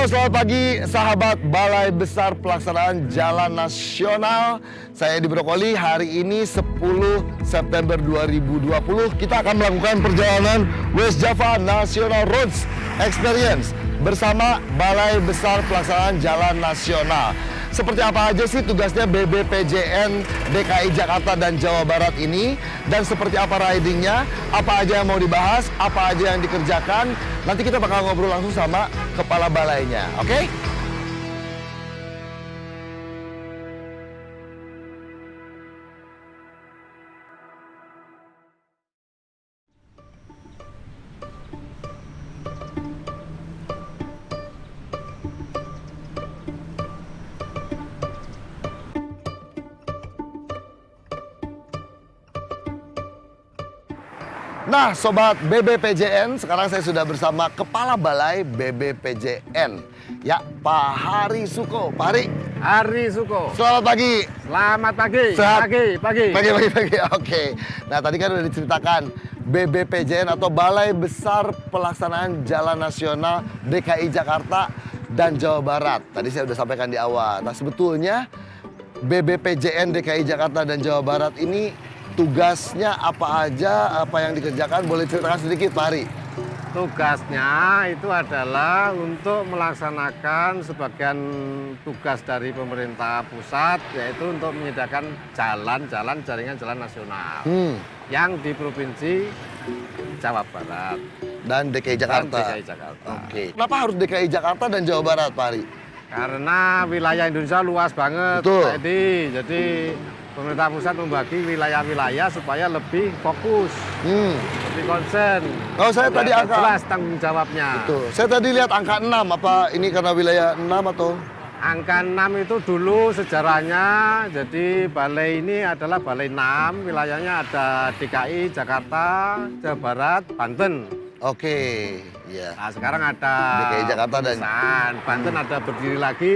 Halo, selamat pagi sahabat Balai Besar Pelaksanaan Jalan Nasional. Saya Edi Brokoli. Hari ini 10 September 2020 kita akan melakukan perjalanan West Java National Roads Experience bersama Balai Besar Pelaksanaan Jalan Nasional. Seperti apa aja sih tugasnya BBPJN DKI Jakarta dan Jawa Barat ini, dan seperti apa ridingnya, apa aja yang mau dibahas, apa aja yang dikerjakan. Nanti kita bakal ngobrol langsung sama kepala balainya, oke? Nah, Sobat BBPJN, sekarang saya sudah bersama Kepala Balai BBPJN. Ya, Pak Hari Suko. Pak Hari. Hari Suko. Selamat pagi. Selamat pagi. Sehat? Pagi. Pagi. Oke. Nah, tadi kan udah diceritakan BBPJN atau Balai Besar Pelaksanaan Jalan Nasional DKI Jakarta dan Jawa Barat. Tadi saya udah sampaikan di awal. Nah, sebetulnya BBPJN DKI Jakarta dan Jawa Barat ini tugasnya apa aja, apa yang dikerjakan, boleh ceritakan sedikit Pak Hari? Tugasnya itu adalah untuk melaksanakan sebagian tugas dari pemerintah pusat, yaitu untuk menyediakan jalan-jalan jaringan jalan nasional yang di Provinsi Jawa Barat Dan DKI Jakarta. DKI Jakarta. Oke. Kenapa harus DKI Jakarta dan Jawa Barat, Pak Hari? Karena wilayah Indonesia luas banget, Betul. Pak Edi. Jadi pemerintah pusat membagi wilayah-wilayah supaya lebih fokus, lebih konsen. Oh, saya tadi angka jelas tanggung jawabnya. Betul. Saya tadi lihat angka 6, apa ini karena wilayah 6 atau? Angka 6 itu dulu sejarahnya, jadi balai ini adalah balai 6, wilayahnya ada DKI, Jakarta, Jawa Barat, Banten. Oke, iya. Nah, sekarang ada DKI Jakarta dan Banten ada berdiri lagi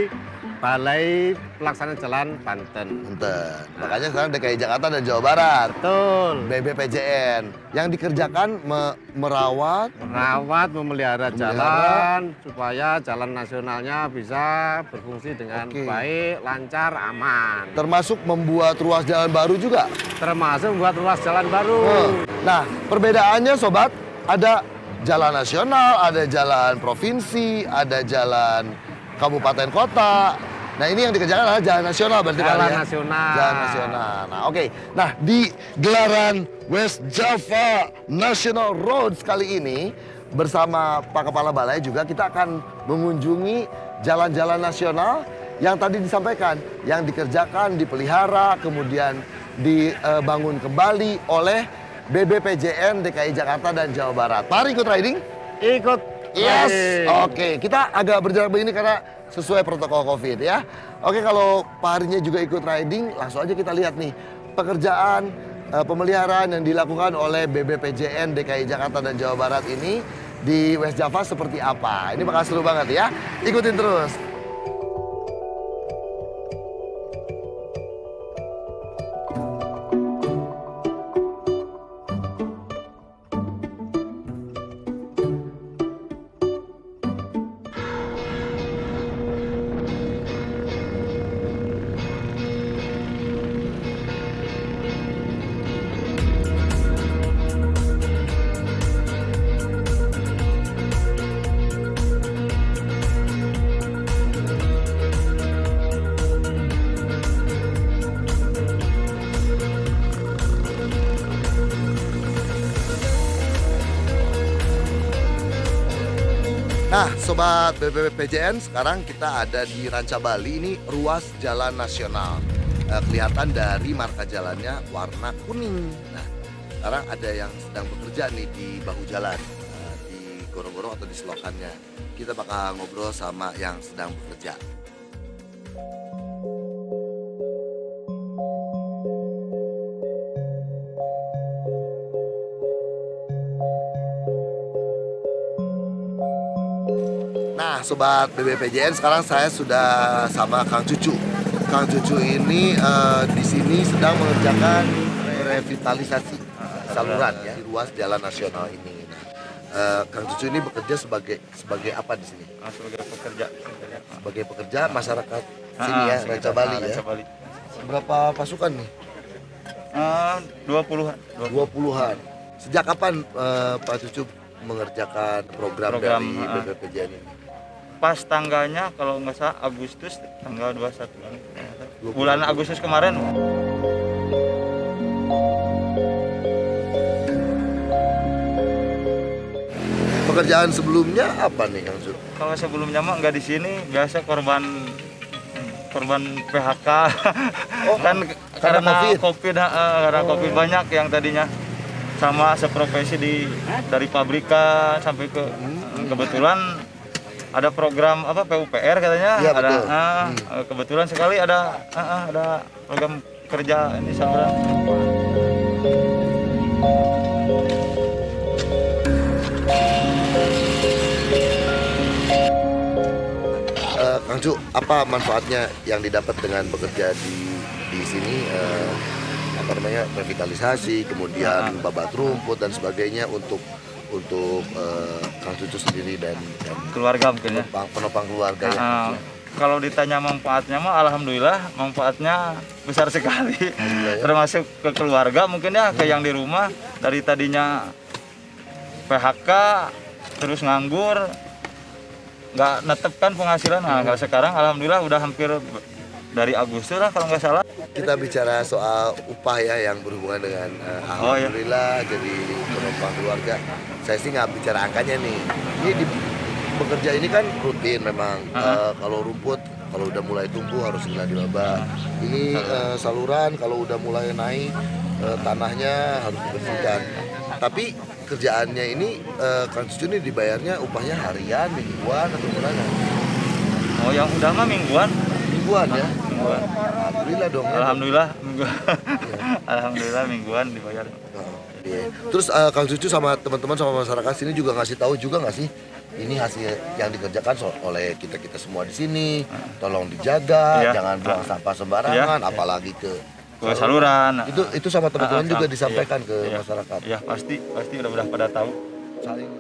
Balai Pelaksanaan Jalan Banten. Banten. Makanya sekarang DKI Jakarta dan Jawa Barat. Betul. BBPJN yang dikerjakan merawat, Memelihara jalan supaya jalan nasionalnya bisa berfungsi dengan baik, lancar, aman. termasuk membuat ruas jalan baru juga. Termasuk membuat ruas jalan baru. Nah, perbedaannya Sobat, ada jalan nasional, ada jalan provinsi, ada jalan kabupaten kota. Nah, ini yang dikerjakan adalah jalan nasional berarti Pak Jalan ya? nasional. Jalan nasional. Nah, oke. Nah, di gelaran West Java National Roads kali ini bersama Pak Kepala Balai juga kita akan mengunjungi jalan-jalan nasional yang tadi disampaikan, yang dikerjakan, dipelihara, kemudian dibangun kembali oleh BBPJN DKI Jakarta dan Jawa Barat. Pak Hari ikut riding? Ikut. Yes, oke. Kita agak berjarak begini karena sesuai protokol COVID ya. Oke, kalau Pak Harinya juga ikut riding, langsung aja kita lihat nih pekerjaan pemeliharaan yang dilakukan oleh BBPJN DKI Jakarta dan Jawa Barat ini di West Java seperti apa. Ini bakal seru banget ya. Ikutin terus. Nah, Sobat BBPJN, sekarang kita ada di Ranca Bali, ini ruas jalan nasional. Kelihatan dari marka jalannya warna kuning. Nah, sekarang ada yang sedang bekerja nih di bahu jalan, di gorong-gorong atau di selokannya. Kita bakal ngobrol sama yang sedang bekerja. Nah, Sobat BBPJN, sekarang saya sudah sama Kang Cucu. Kang Cucu ini di sini sedang mengerjakan revitalisasi saluran ya di ruas jalan nasional ini. Kang Cucu ini bekerja sebagai apa di sini? Sebagai pekerja. Sebagai pekerja masyarakat sini ya, Ranca Bali ya. Berapa pasukan nih? 20-an. 20-an. Sejak kapan Pak Cucu mengerjakan program dari BPPJN ini? Pas tanggalnya kalau nggak salah Agustus tanggal 21 bulan Agustus kemarin. Pekerjaan sebelumnya apa nih Kang Cucu? Kalau sebelumnya mah nggak di sini, biasa korban PHK. Kan karena COVID, karena COVID banyak yang tadinya sama seprofesi dari pabrikan sampai ke kebetulan ada program apa PUPR katanya, ya, ada betul. kebetulan sekali ada program kerja di saluran. Kang Cu, apa manfaatnya yang didapat dengan bekerja di sini? Apa namanya, revitalisasi, kemudian babat rumput dan sebagainya untuk Kang Cucu sendiri dan Keluarga mungkin ya. penopang keluarga ya. Kalau ditanya manfaatnya mah alhamdulillah manfaatnya besar sekali. Ya. Termasuk ke keluarga mungkin ya, ke yang di rumah dari tadinya PHK terus nganggur, nggak netepkan penghasilan. Nah, kalau sekarang alhamdulillah udah hampir dari Agustus lah kalau nggak salah. Kita bicara soal upah ya yang berhubungan dengan alhamdulillah jadi penopang keluarga. Saya sih nggak bicara angkanya nih. Ini bekerja ini kan rutin memang. Kalau rumput kalau udah mulai tumbuh harus segera dibabak. Ini saluran kalau udah mulai naik tanahnya harus dibersihkan. Tapi kerjaannya ini Kang Cucu ini dibayarnya upahnya harian, mingguan atau gimana? Oh, yang udah mah mingguan. Mingguan ya? Mingguan. Alhamdulillah dong ya. Alhamdulillah mingguan. Alhamdulillah mingguan dibayar. Iya. Terus Kang Cucu sama teman-teman sama masyarakat sini juga ngasih tahu juga nggak sih ini hasil yang dikerjakan oleh kita semua di sini, tolong dijaga, jangan buang sampah sembarangan, apalagi ke saluran. Itu sama teman-teman juga disampaikan ke masyarakat. Iya, pasti udah pada tahu. Saling.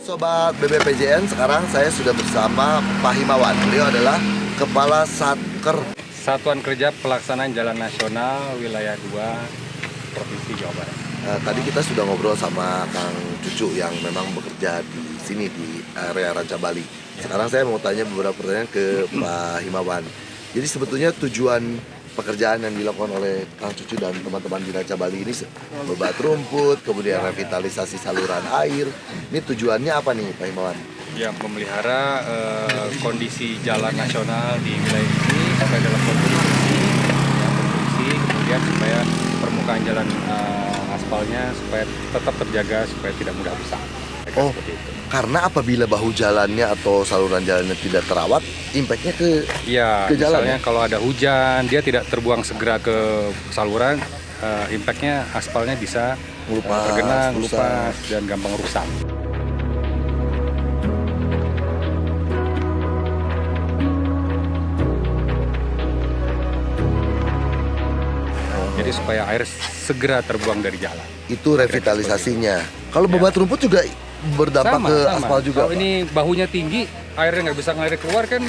Sobat BPPJN, sekarang saya sudah bersama Pak Himawan. Beliau adalah Kepala Satker Satuan Kerja Pelaksanaan Jalan Nasional Wilayah 2 Provinsi Jawa Barat. Tadi kita sudah ngobrol sama Kang Cucu yang memang bekerja di sini di area Ranca Bali. Sekarang saya mau tanya beberapa pertanyaan ke Pak Himawan. Jadi sebetulnya tujuan pekerjaan yang dilakukan oleh Kang Cucu dan teman-teman di Ranca Bali ini babat rumput, kemudian revitalisasi saluran air. Ini tujuannya apa nih Pak Himawan? Ya, memelihara kondisi jalan nasional di wilayah ini supaya dalam kondisi kemudian supaya permukaan jalan aspalnya supaya tetap terjaga supaya tidak mudah rusak. Oh, karena apabila bahu jalannya atau saluran jalannya tidak terawat, impactnya ke jalan. Misalnya kalau ada hujan, dia tidak terbuang segera ke saluran, impactnya aspalnya bisa tergenang, lupas, dan gampang rusak. Jadi supaya air segera terbuang dari jalan. Itu revitalisasinya. Kalau babat rumput juga berdampak ke aspal juga. Kalau ini bahunya tinggi, airnya nggak bisa ngalir keluar kan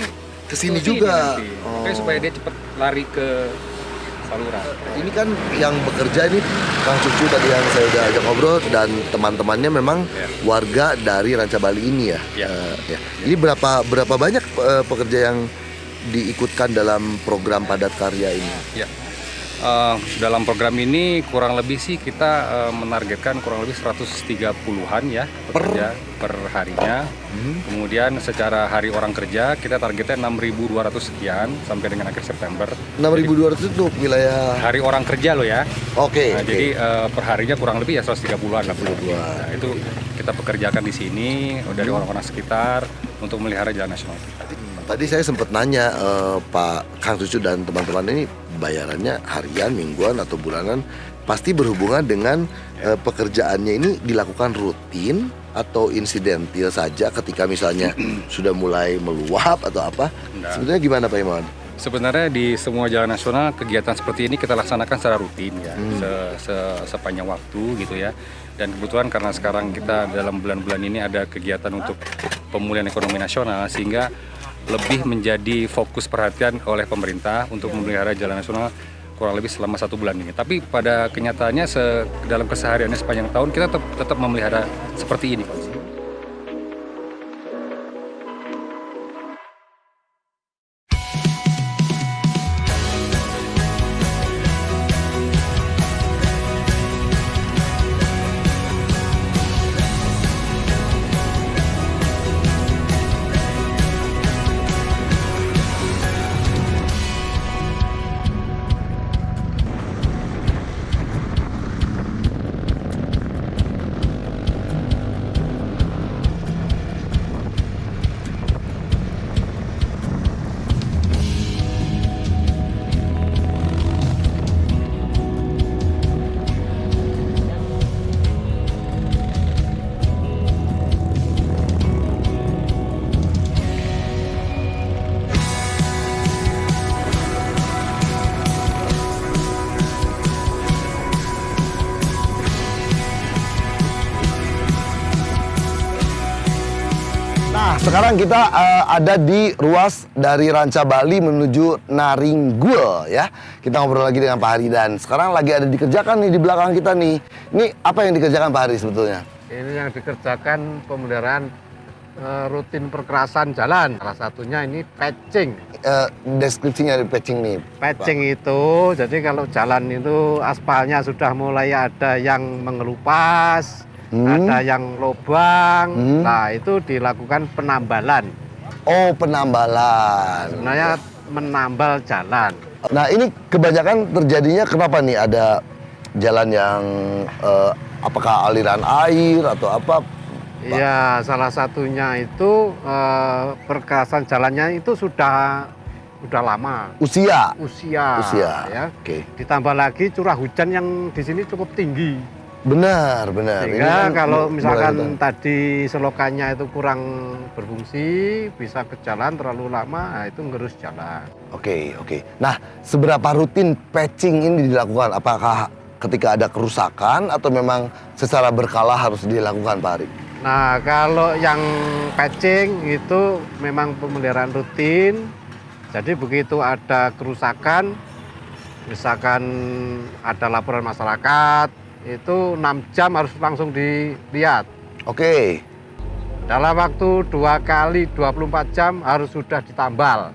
ke sini juga. Makanya supaya dia cepat lari ke saluran. Ini kan yang bekerja ini Kang Cucu tadi yang saya udah ajak ngobrol dan teman-temannya memang warga dari Ranca Bali ini ya. Ya. Ini berapa banyak pekerja yang diikutkan dalam program padat karya ini? Ya. Dalam program ini kurang lebih sih kita menargetkan kurang lebih 130-an ya pekerja per harinya. Kemudian secara hari orang kerja kita targetnya 6.200 sekian sampai dengan akhir September. 6.200 itu wilayah hari orang kerja loh ya. Oke. Jadi per harinya kurang lebih ya 130-an lah. Nah, itu kita pekerjakan di sini dari orang-orang sekitar untuk memelihara jalan nasional. Tadi saya sempat nanya Pak Kang Cucu dan teman-teman ini bayarannya harian, mingguan atau bulanan, pasti berhubungan dengan pekerjaannya ini dilakukan rutin atau insidentil saja ketika misalnya sudah mulai meluap atau apa. Sebenarnya gimana Pak Iman? Sebenarnya di semua jalan nasional kegiatan seperti ini kita laksanakan secara rutin ya, sepanjang waktu gitu ya. Dan kebetulan karena sekarang kita dalam bulan-bulan ini ada kegiatan untuk pemulihan ekonomi nasional, sehingga lebih menjadi fokus perhatian oleh pemerintah untuk memelihara jalan nasional kurang lebih selama 1 bulan ini. Tapi pada kenyataannya dalam kesehariannya sepanjang tahun kita tetap memelihara seperti ini, Pak. Nah, sekarang kita ada di ruas dari Ranca Bali menuju Naringgul ya. Kita ngobrol lagi dengan Pak Hari dan sekarang lagi ada dikerjakan nih di belakang kita nih. Ini apa yang dikerjakan Pak Hari sebetulnya? Ini yang dikerjakan pemeliharaan rutin perkerasan jalan. Salah satunya ini patching. Deskripsinya di patching nih. Patching itu, jadi kalau jalan itu aspalnya sudah mulai ada yang mengelupas, ada yang lobang, nah itu dilakukan penambalan. Oh, penambalan. Sebenarnya menambal jalan. Nah, ini kebanyakan terjadinya kenapa nih ada jalan yang apakah aliran air atau apa? Iya, salah satunya itu perkerasan jalannya itu sudah lama. Usia. Ya. Oke. Ditambah lagi curah hujan yang di sini cukup tinggi. Benar. Sehingga Ini kan kalau misalkan mulai tadi selokannya itu kurang berfungsi, bisa ke jalan terlalu lama, nah itu ngerus jalan. Oke. Nah, seberapa rutin patching ini dilakukan? Apakah ketika ada kerusakan atau memang secara berkala harus dilakukan, Pak Ari? Nah, kalau yang patching itu memang pemeliharaan rutin. Jadi begitu ada kerusakan, misalkan ada laporan masyarakat, itu 6 jam harus langsung dilihat. Oke. Dalam waktu 2 kali 24 jam harus sudah ditambal.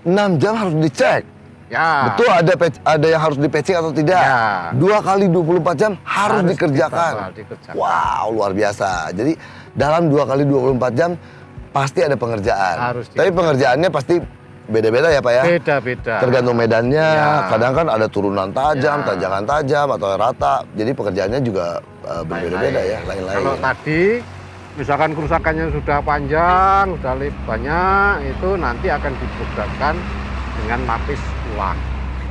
6 jam harus dicek. Ya. Betul ada yang harus di-patching atau tidak? Ya. 2 kali 24 jam harus dikerjakan. dikerjakan. Wow, luar biasa. Jadi dalam 2 kali 24 jam pasti ada pengerjaan. Harus Tapi pengerjaannya pasti beda-beda ya Pak ya? Beda-beda. Tergantung medannya, Ya. kadang kan ada turunan tajam, Ya. tanjakan tajam atau rata. Jadi pekerjaannya juga berbeda-beda ya, lain-lain. Kalau tadi misalkan kerusakannya sudah panjang, sudah banyak, itu nanti akan diprogramkan dengan lapis ulang.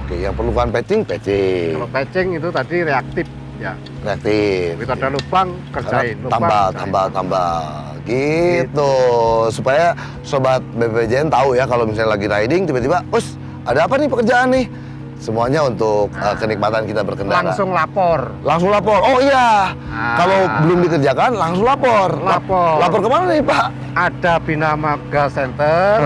Oke, yang perlukan patching. Kalau patching itu tadi reaktif ya. Reaktif. Begitu ada lubang, kerjain. Tambah. Gitu. Supaya sobat BPJN tahu ya kalau misalnya lagi riding tiba-tiba, ada apa nih pekerjaan nih? Semuanya untuk kenikmatan kita berkendara. Langsung lapor. Oh iya. Kalau belum dikerjakan langsung lapor. Lapor kemana nih Pak? Ada Bina Marga Center.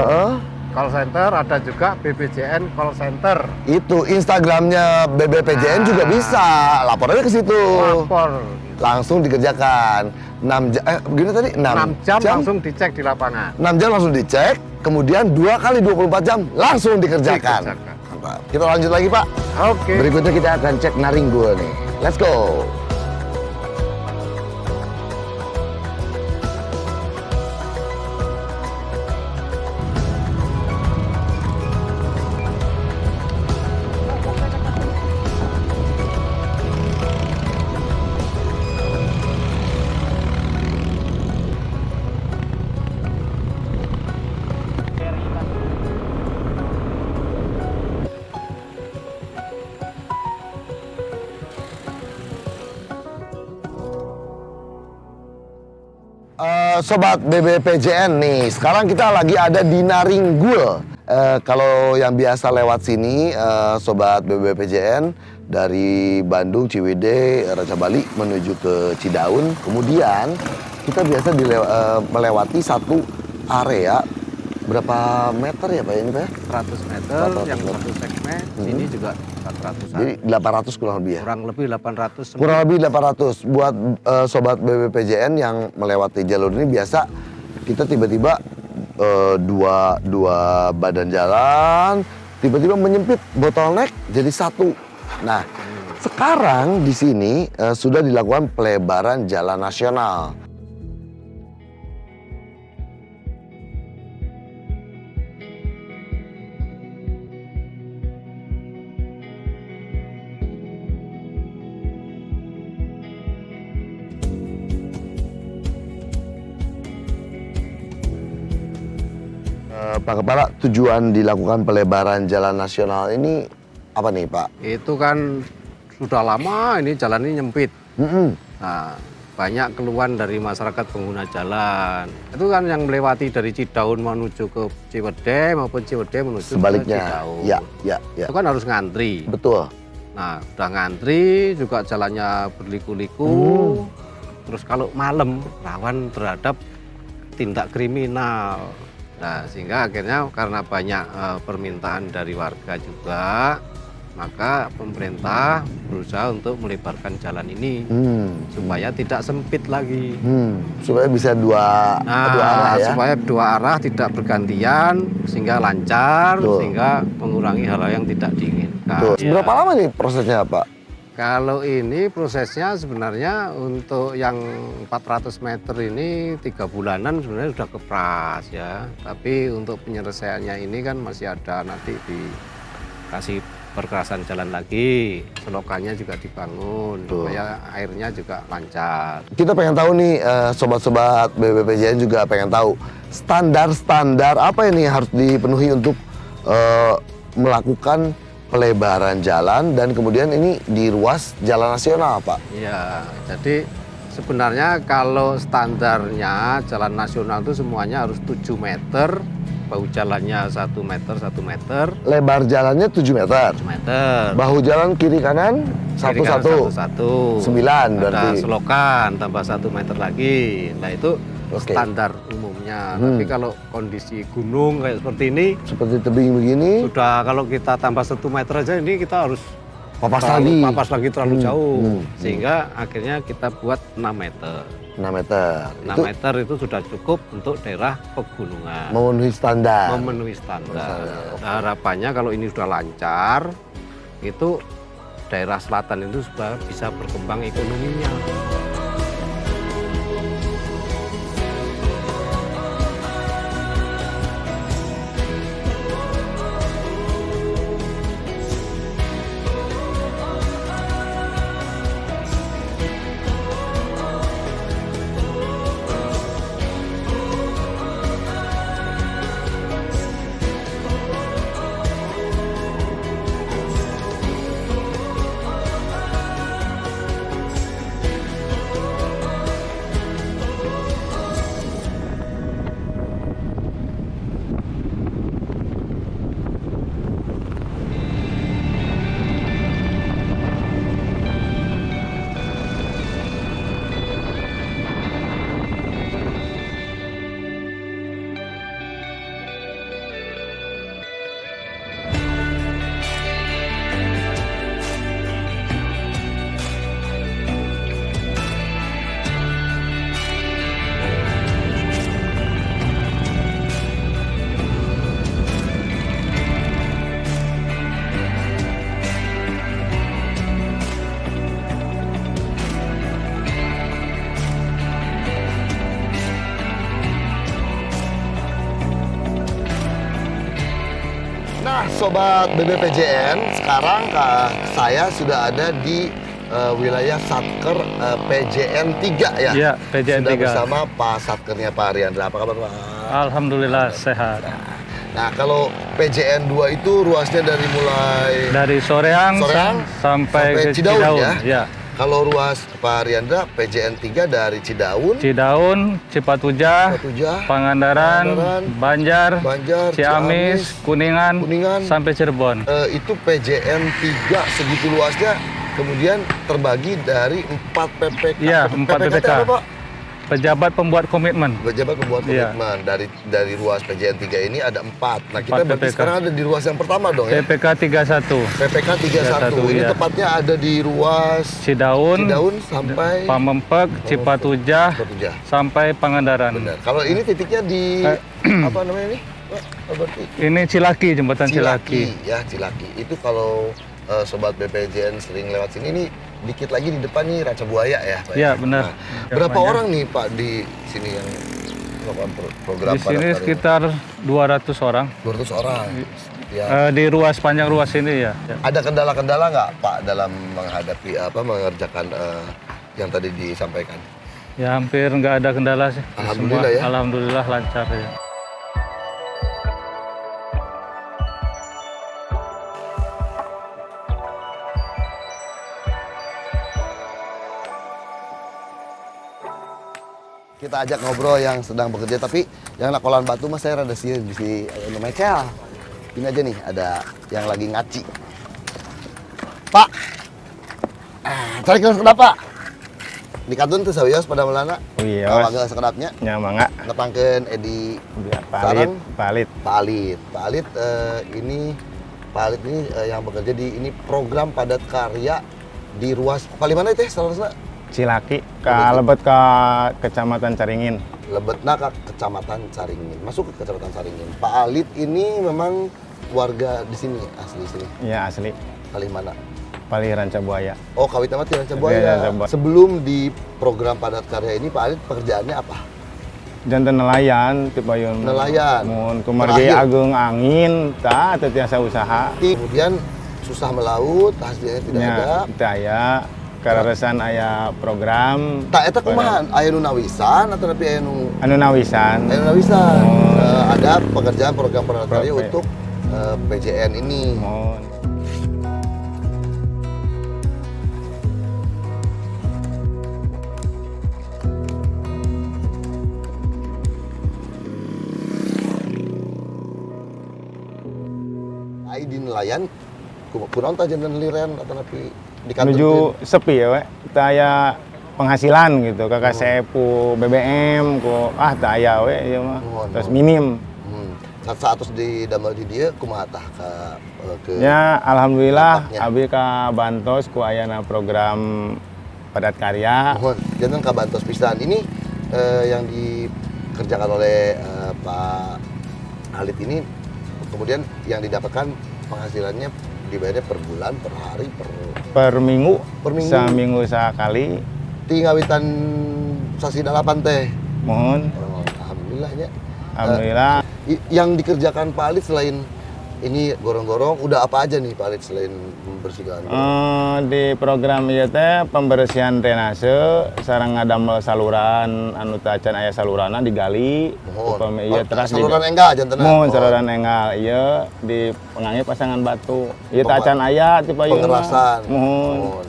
Call center, ada juga BPJN call center. Itu Instagramnya BPJN juga bisa. Laporannya ke situ. Lapor. Langsung dikerjakan. 6 jam, begini tadi? 6 jam langsung dicek di lapangan. 6 jam langsung dicek, kemudian 2 kali 24 jam langsung dikerjakan. Mantap. Kita lanjut lagi Pak. Oke. Berikutnya kita akan cek Naringgul nih. Let's go. Sobat BBPJN nih, sekarang kita lagi ada di Naringgul. kalau yang biasa lewat sini, sobat BBPJN dari Bandung, Ciwidey, Raja Bali menuju ke Cidaun, kemudian kita biasa melewati satu area berapa meter ya Pak ini Pak? 100 meter, 400 yang meter. satu segmen, ini juga 400-an. Jadi 800 kurang lebih ya? Kurang lebih 800. Kurang lebih 800. Buat sobat BBPJN yang melewati jalur ini biasa kita tiba-tiba dua badan jalan tiba-tiba menyempit, bottleneck jadi satu. Nah, sekarang di sini sudah dilakukan pelebaran jalan nasional. Pak Kepala, tujuan dilakukan pelebaran jalan nasional ini apa nih Pak? Itu kan sudah lama ini jalan ini nyempit. Mm-mm. Nah, banyak keluhan dari masyarakat pengguna jalan. Itu kan yang melewati dari Cidaun menuju ke Ciwidey maupun Ciwidey menuju Sebaliknya. ke Cidaun. Ya. Itu kan harus ngantri. Betul. Nah, udah ngantri juga jalannya berliku-liku. Terus kalau malam rawan terhadap tindak kriminal. Nah, sehingga akhirnya karena banyak permintaan dari warga juga, maka pemerintah berusaha untuk melebarkan jalan ini supaya tidak sempit lagi. Supaya bisa dua arah ya. Supaya dua arah tidak bergantian sehingga lancar, Betul. sehingga mengurangi hal-hal yang tidak diinginkan. Betul. Ya. Berapa lama nih prosesnya Pak? Kalau ini prosesnya sebenarnya untuk yang 400 meter ini 3 bulanan sebenarnya sudah kepras ya. Tapi untuk penyelesaiannya ini kan masih ada nanti dikasih perkerasan jalan lagi, selokannya juga dibangun supaya airnya juga lancar. Kita pengen tahu nih sobat-sobat BBPJN juga pengen tahu standar-standar apa ini yang harus dipenuhi untuk melakukan pelebaran jalan dan kemudian ini di ruas jalan nasional Pak. Iya, jadi sebenarnya kalau standarnya jalan nasional itu semuanya harus 7 meter, bahu jalannya 1 meter, 1 meter. Lebar jalannya 7 meter. 7 meter. Bahu jalan kiri kanan Kiri kanan satu. 9 Ada berarti. selokan tambah 1 meter lagi. Nah itu Oke. standar umumnya. Tapi kalau kondisi gunung kayak seperti ini, Seperti tebing begini, sudah kalau kita tambah 1 meter aja ini kita harus papas papas lagi lagi terlalu jauh. Hmm. Sehingga akhirnya kita buat 6 meter. 6 meter. 6 Itu meter itu sudah cukup untuk daerah pegunungan. memenuhi standar. Memenuhi standar. Standar. Nah, harapannya kalau ini sudah lancar, itu daerah selatan itu sudah bisa berkembang ekonominya. Nah, sobat BBPJN, sekarang saya sudah ada di wilayah Satker PJN 3 ya. Iya, PJN sudah 3. bersama Pak Satkernya Pak Ariandra. Apa kabar Pak? Alhamdulillah sehat. Nah, kalau PJN 2 itu ruasnya dari mulai Dari Soreang, Soreang sampai ke Cidaun, Cidaun. ya? Ya. Kalau ruas Pak Riandra PJN 3 dari Cidaun, Cidaun, Cipatujah, Patujah, Pangandaran, Banjar, Banjar, Ciamis, Kuningan, Kuningan. sampai Cirebon. Itu PJN 3 segitu luasnya, kemudian terbagi dari 4 PPK. Iya, 4 PPKT PPK. apa, Pak? Pejabat pembuat komitmen. Pejabat pembuat Iya. komitmen. Dari ruas PJN 3 ini ada 4. Nah, kita 4 berarti PPK. sekarang ada di ruas yang pertama dong ya? PPK 31. PPK 31. Ini iya. tepatnya ada di ruas Cidaun, Cidaun sampai Pamempek, Cipatujah, Patujah. sampai Pangandaran. Benar. Kalau ini titiknya di apa namanya ini? Pak, berarti Ini Cilaki, jembatan Cilaki. Ya, Cilaki. Itu kalau sobat BPJN sering lewat sini, ini dikit lagi di depan nih Raca Buaya ya, Pak. Iya, benar. Nah, berapa Banyak. orang nih Pak di sini yang melakukan program Di sini padat karya? sekitar 200 orang. 200 orang. Ya. Di panjang ruas ini ya. Ada kendala-kendala nggak Pak dalam menghadapi mengerjakan yang tadi disampaikan? Ya hampir nggak ada kendala sih. Alhamdulillah ya. Alhamdulillah lancar ya. Kita ajak ngobrol yang sedang bekerja, tapi yang nakolan batu mas saya rada sih di Michael. Ini aja nih, ada yang lagi ngaci. Pak, cari kira sekedap Pak. Di kantun tuh sawios pada melana. Iya. Kalau sekedapnya, Nya mangga. nepangkeun Edi Palit, palit. Pak Alit. Pak Alit ini yang bekerja di ini program padat karya di ruas paling mana itu ya salah Cilaki, lebet ke Kecamatan Caringin. Lebetna ke Kecamatan Caringin, masuk ke Kecamatan Caringin. Pak Alit ini memang warga di sini, asli sini. Iya asli, Kali mana? Pali Ranca Buaya. Oh, Kawit Amat Ranca Iya, Buaya. Ranca Buaya. Sebelum di program padat karya ini, Pak Alit pekerjaannya apa? Jantan nelayan, tipe yun. Nelayan. Mun kumargi Terakhir. agung angin, tak tiasa usaha. Kemudian susah melaut, hasilnya tidak ada. Daya, kareresan aya program. Tak eta kumaha? Aya nu nawisan atau tapi aya nu Anu nawisan. aya nu nawisan. Oh. Ada pekerjaan program padat karya Pro- untuk PJN ini. Mohon. Ai di nelayan kunaon tah janten liren atau tapi di kantor Menuju sepi ya, we. Taya penghasilan gitu, kakak sepu BBM ku tak aya we ieu mah. Mohon, Terus mohon. minim. Saat di damel di dia kumaha tah ke Ya alhamdulillah dampaknya. abi ka bantos ku ayana program padat karya. mohon janten ka bantos pisan. Ini yang dikerjakan oleh Pak Alit ini kemudian yang didapatkan penghasilannya dibayarnya per bulan, per hari, Per minggu, Per minggu. seminggu sekali. ngawitan sasi dalapan teh. Mohon, Oh, alhamdulillahnya. alhamdulillah. Yang dikerjakan Pak Alit selain ini gorong-gorong, udah apa aja nih Pak Alit selain membersihkan? Di program ieu teh pembersihan drainase sareng ngadamel saluran anu teu acan aya salurana digali. Mohon. Upami ieu teras saluran enggak jantenna. Mohon Oh, saluran enggal ieu di pengangi pasangan batu. Ieu teu acan aya ti payung. pengerasan. Mohon. Mohon.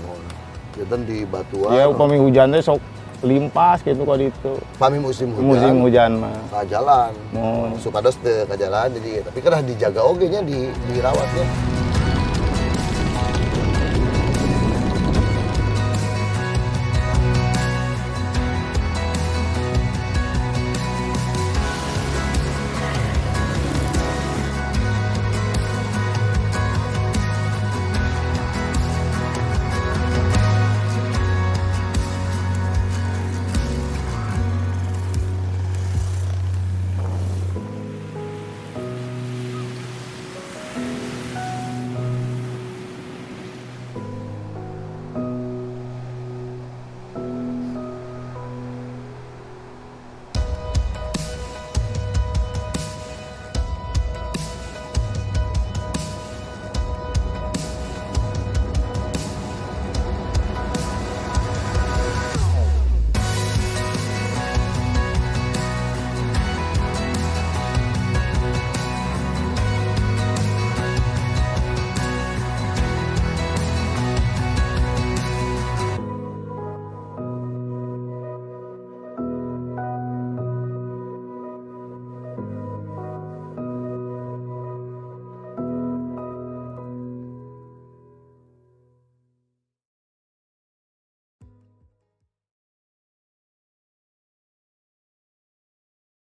Janten di batuan. Ieu upami hujan teh sok limpas gitu ka ditu. Pami musim hujan. Musim hujan mah. Ka jalan. Mohon. Supados teu ka jalan jadi tapi kan dijaga oge nya dirawatnya.